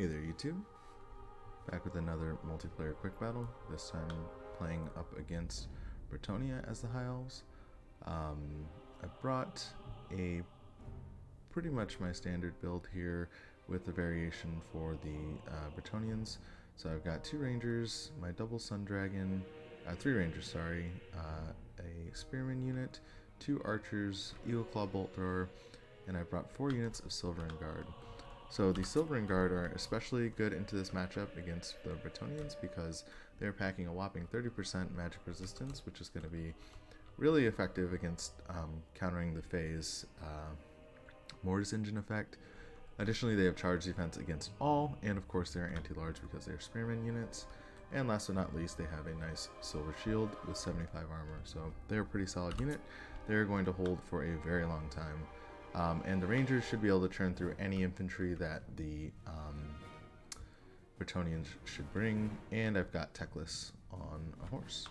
Hey there YouTube, back with another multiplayer quick battle, this time playing up against Bretonnia as the High Elves. I brought a pretty much my standard build here with a variation for the Bretonnians. So I've got two Rangers, my double Sun Dragon, three Rangers, sorry, a Spearman unit, two Archers, Eagle Claw Bolt Thrower, and I brought 4 units of Silverin Guard. So the Silverin Guard are especially good into this matchup against the Bretonnians because they're packing a whopping 30% magic resistance, which is going to be really effective against countering the Fae's Mortis Engine effect. Additionally, they have charge defense against all, and of course they're anti-large because they're Spearman units. And last but not least, they have a nice silver shield with 75 armor, so they're a pretty solid unit. They're going to hold for a very long time. And the Rangers should be able to churn through any infantry that the Bretonnians should bring, and I've got Techless on a horse.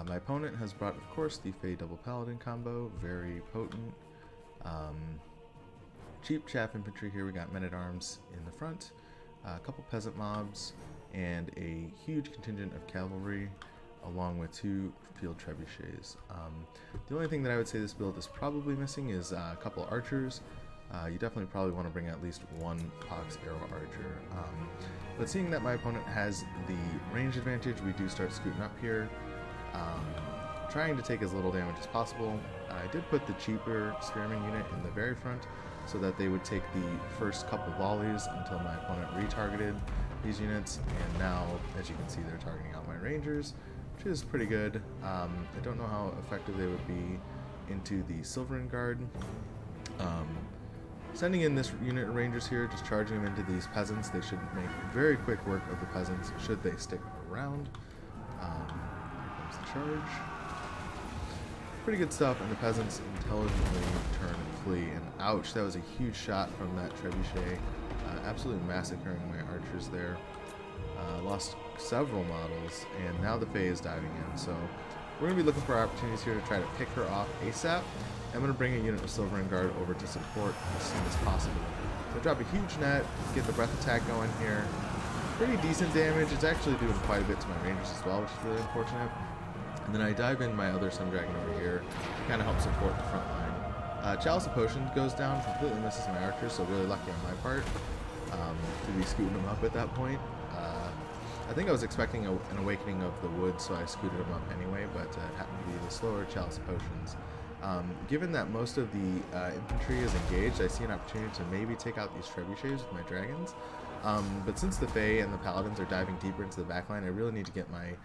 My opponent has brought, of course, the Fae Double Paladin combo, very potent. Cheap chaff infantry here, we got men-at-arms in the front, a couple peasant mobs, and a huge contingent of cavalry, along with 2 field trebuchets. The only thing that I would say this build is probably missing is a couple archers. You definitely probably want to bring at least 1 Pox Arrow Archer. But seeing that my opponent has the range advantage, we do start scooting up here, trying to take as little damage as possible. I did put the cheaper Spearman unit in the very front so that they would take the first couple volleys until my opponent retargeted these units, and now, as you can see, they're targeting out my Rangers, which is pretty good. I don't know how effective they would be into the Silverin Guard. Sending in this unit of Rangers here, just charging them into these peasants. They should make very quick work of the peasants should they stick around. Here comes the charge. Pretty good stuff, and the peasants intelligently turn and flee. And ouch, that was a huge shot from that trebuchet. Absolutely massacring my archers there. Lost several models, and now the Fae is diving in. So we're going to be looking for opportunities here to try to pick her off ASAP. I'm going to bring a unit of Silverin Guard over to support as soon as possible. So drop a huge net, get the breath attack going here. Pretty decent damage. It's actually doing quite a bit to my Rangers as well, which is really unfortunate. And then I dive in my other Sun Dragon over here to kind of help support the front line. Chalice of Potion goes down, completely misses my archers, so really lucky on my part to be scooting them up at that point. I think I was expecting an awakening of the wood, so I scooted them up anyway, but it happened to be the slower Chalice of Potions. Given that most of the infantry is engaged, I see an opportunity to maybe take out these trebuchets with my dragons. But since the Fae and the Paladins are diving deeper into the backline, I really need to get my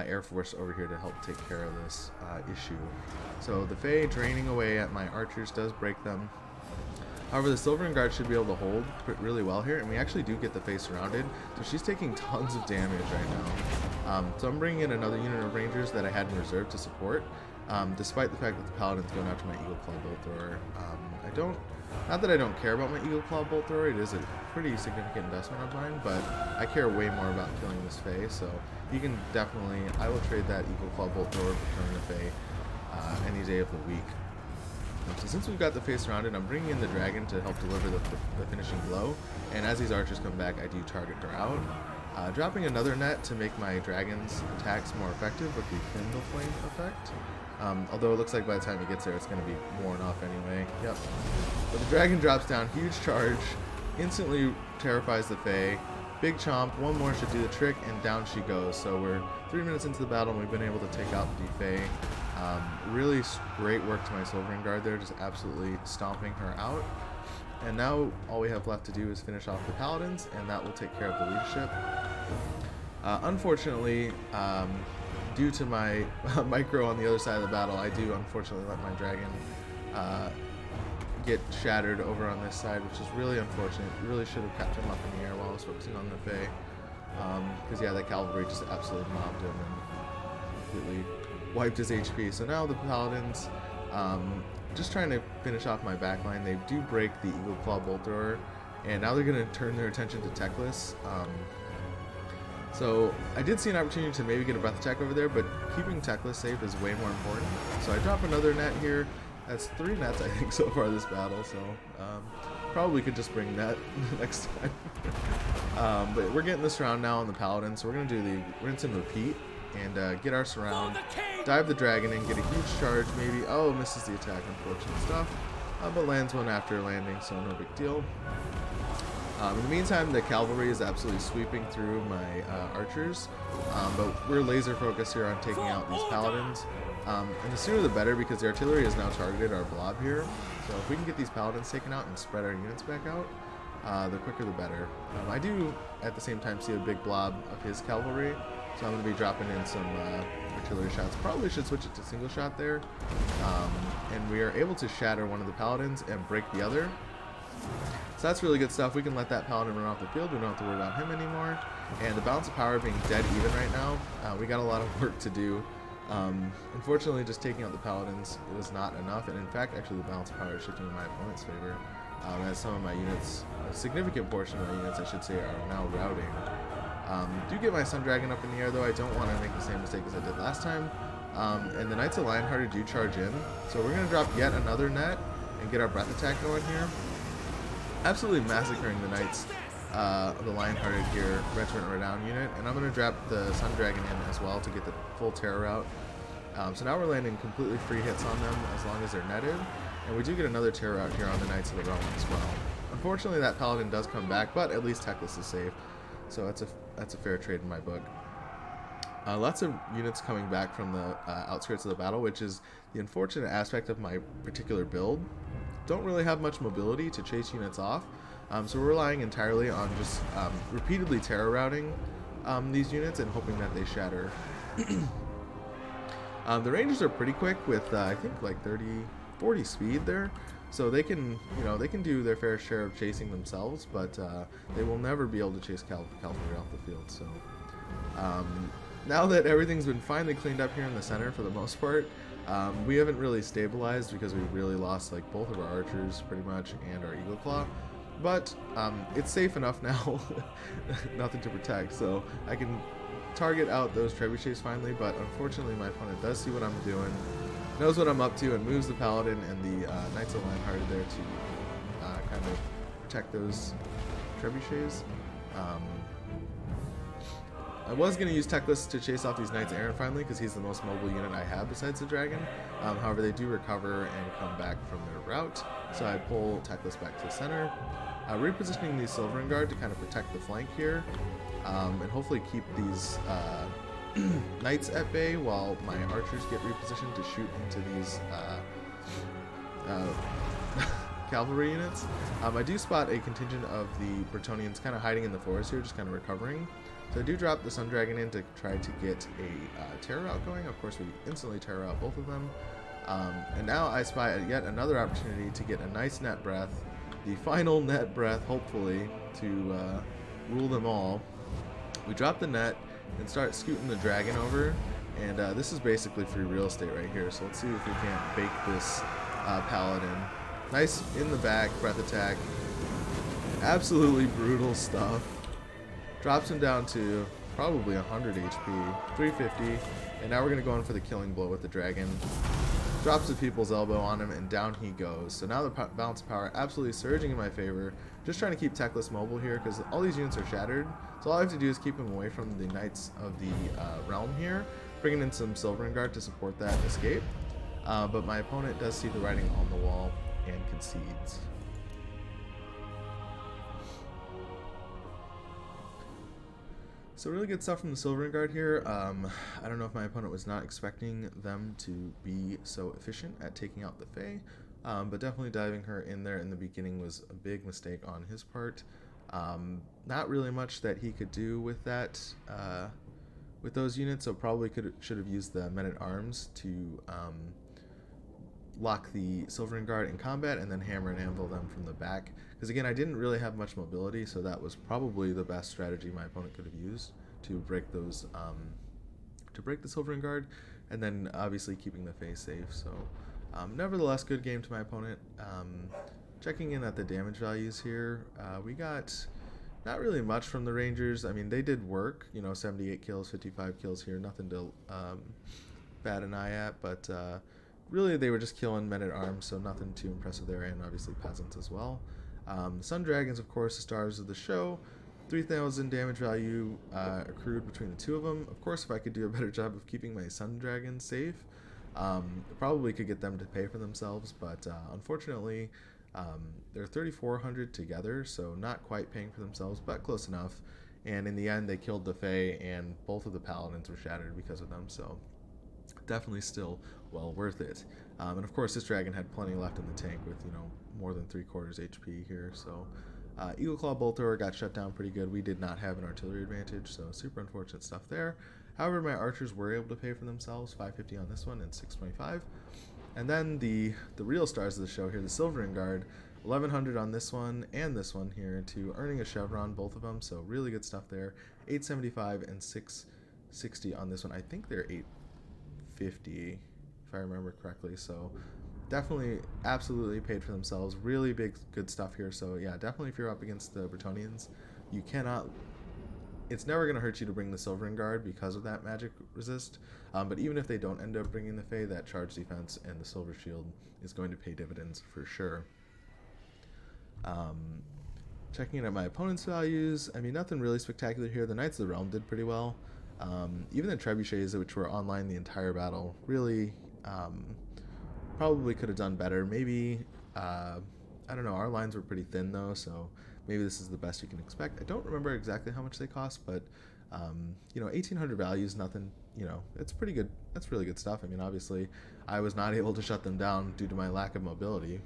Air Force over here to help take care of this issue. So the Fae draining away at my archers does break them. However, the Silverin Guard should be able to hold really well here, and we actually do get the Fae surrounded, so she's taking tons of damage right now. So I'm bringing in another unit of Rangers that I had in reserve to support, despite the fact that the Paladin's going after my Eagle Claw Bolt Thrower. Not that I don't care about my Eagle Claw Bolt Thrower, it is a pretty significant investment of mine, but I care way more about killing this Fae, so you can definitely, I will trade that Eagle Claw Bolt Thrower for killing the Fae any day of the week. So since we've got the Fae surrounded, I'm bringing in the Dragon to help deliver the finishing blow, and as these archers come back, I do target her out. Dropping another net to make my Dragon's attacks more effective with the Kindle Flame effect. Although it looks like by the time it gets there, it's going to be worn off anyway. Yep. But the Dragon drops down, huge charge, instantly terrifies the Fae. Big chomp, one more should do the trick, and down she goes. So we're 3 minutes into the battle, and we've been able to take out the Fae. Really great work to my Silverin Guard there, just absolutely stomping her out. And now all we have left to do is finish off the Paladins, and that will take care of the leadership. Unfortunately, due to my micro on the other side of the battle, I do unfortunately let my Dragon get shattered over on this side, which is really unfortunate. Really should have kept him up in the air while I was focusing on the Fae. Because yeah, that cavalry just absolutely mobbed him and completely wiped his HP. So now the Paladins, just trying to finish off my backline. They do break the Eagle Claw Bolt Thrower, and now they're going to turn their attention to Techless. So I did see an opportunity to maybe get a breath attack over there, but keeping Techless safe is way more important. So I drop another net here. That's 3 nets, I think, so far this battle. So Probably could just bring net next time. But we're getting this round now on the Paladin, so we're gonna do the rinse and repeat and get our surround, dive the dragon in, get a huge charge maybe. Oh, misses the attack, unfortunate stuff. But lands one after landing, so no big deal. In the meantime, the cavalry is absolutely sweeping through my archers, but we're laser focused here on taking out these paladins. And the sooner the better, because the artillery has now targeted our blob here. So if we can get these paladins taken out and spread our units back out, the quicker the better. I do at the same time see a big blob of his cavalry, so I'm going to be dropping in some artillery shots. Probably should switch it to single shot there. And we are able to shatter one of the paladins and break the other. So that's really good stuff. We can let that paladin run off the field. We don't have to worry about him anymore. And the balance of power being dead even right now, we got a lot of work to do. Unfortunately, just taking out the paladins was not enough. And in fact, actually, the balance of power is shifting in my opponent's favor. As some of my units, a significant portion of my units, I should say, are now routing. Do get my Sun Dragon up in the air, though. I don't want to make the same mistake as I did last time. And the Knights of Lionhearted do charge in. So we're going to drop yet another net and get our breath attack going here. Absolutely massacring the Knights of the Lionhearted here, Regiment Renown unit. And I'm going to drop the Sun Dragon in as well to get the full terror out. So now we're landing completely free hits on them as long as they're netted. And we do get another terror out here on the Knights of the Realm as well. Unfortunately, that Paladin does come back, but at least Teclis is safe. So that's a fair trade in my book. Lots of units coming back from the outskirts of the battle, which is the unfortunate aspect of my particular build. Don't really have much mobility to chase units off, so we're relying entirely on just repeatedly terror routing these units and hoping that they shatter. The Rangers are pretty quick with I think like 40 speed there, so they can they can do their fair share of chasing themselves, but they will never be able to chase cavalry off the field. So now that everything's been finally cleaned up here in the center for the most part, we haven't really stabilized because we really lost like both of our archers pretty much and our Eagle Claw, but it's safe enough now. Nothing to protect, so I can target out those trebuchets finally. But unfortunately, my opponent does see what I'm doing, knows what I'm up to, and moves the Paladin and the Knights of Lionhearted there to kind of protect those trebuchets. I was going to use Teclis to chase off these Knights Errant finally, because he's the most mobile unit I have besides the Dragon. However, they do recover and come back from their route, so I pull Teclis back to the center. Repositioning the Silverin Guard to kind of protect the flank here, and hopefully keep these Knights at bay while my archers get repositioned to shoot into these cavalry units. I do spot a contingent of the Bretonnians kind of hiding in the forest here, just kind of recovering. So I do drop the Sun Dragon in to try to get a terror out going. Of course, we instantly terror out both of them. And now I spy yet another opportunity to get a nice net breath, the final net breath, hopefully, to rule them all. We drop the net and start scooting the dragon over. And this is basically free real estate right here. So let's see if we can't bake this Paladin. Nice in the back, breath attack. Absolutely brutal stuff. Drops him down to probably 100 HP, 350, and now we're going to go in for the killing blow with the dragon. Drops the people's elbow on him, and down he goes. So now the balance of power absolutely surging in my favor. Just trying to keep Teclis mobile here, because all these units are shattered. So all I have to do is keep him away from the Knights of the Realm here, bringing in some Silverin Guard to support that escape. But my opponent does see the writing on the wall and concedes. So really good stuff from the Silverin Guard here. I don't know if my opponent was not expecting them to be so efficient at taking out the Fae, but definitely diving her in there in the beginning was a big mistake on his part. Not really much that he could do with that, with those units, so probably should have used the men-at-arms to lock the Silverin Guard in combat and then hammer and anvil them from the back. Because again, I didn't really have much mobility, so that was probably the best strategy my opponent could have used to break those, to break the Silverin Guard, and then obviously keeping the Fae safe. So, nevertheless, good game to my opponent. Checking in at the damage values here, we got not really much from the Rangers. I mean, they did work. 78 kills, 55 kills here, nothing to bat an eye at, but really they were just killing men-at-arms, so nothing too impressive there, and obviously peasants as well. Sun Dragons, of course, the stars of the show. 3,000 damage value accrued between the two of them. Of course, if I could do a better job of keeping my Sun Dragons safe, probably could get them to pay for themselves, but unfortunately, they're 3,400 together, so not quite paying for themselves, but close enough. And in the end, they killed the Fae, and both of the Paladins were shattered because of them, so definitely still well worth it. And of course, this dragon had plenty left in the tank with, more than 3/4 HP here, so Eagle Claw Bolt Thrower got shut down pretty good. We did not have an artillery advantage, so super unfortunate stuff there. However, my archers were able to pay for themselves, 550 on this one and 625. And then the real stars of the show here, the Silverin Guard, 1,100 on this one and this one here, to earning a chevron, both of them, so really good stuff there. 875 and 660 on this one. I think they're 850, if I remember correctly, so definitely absolutely paid for themselves. Really big good stuff here. So yeah, definitely if you're up against the Bretonnians, you cannot, it's never going to hurt you to bring the Silverin Guard because of that magic resist, but even if they don't end up bringing the Fae, that charge defense and the Silver Shield is going to pay dividends for sure. Checking in at my opponent's values, I mean, nothing really spectacular here. The Knights of the Realm did pretty well. Even the Trebuchets, which were online the entire battle, really probably could have done better. Maybe, I don't know, our lines were pretty thin though, so maybe this is the best you can expect. I don't remember exactly how much they cost, but 1,800 value is nothing, it's pretty good. That's really good stuff. I mean, obviously, I was not able to shut them down due to my lack of mobility,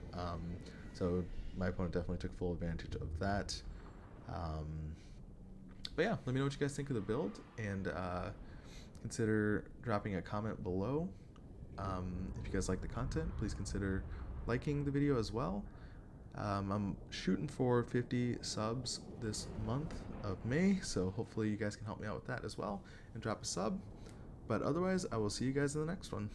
so my opponent definitely took full advantage of that. But yeah, let me know what you guys think of the build, and consider dropping a comment below. If you guys like the content, please consider liking the video as well. I'm shooting for 50 subs this month of May, so hopefully you guys can help me out with that as well and drop a sub. But otherwise, I will see you guys in the next one.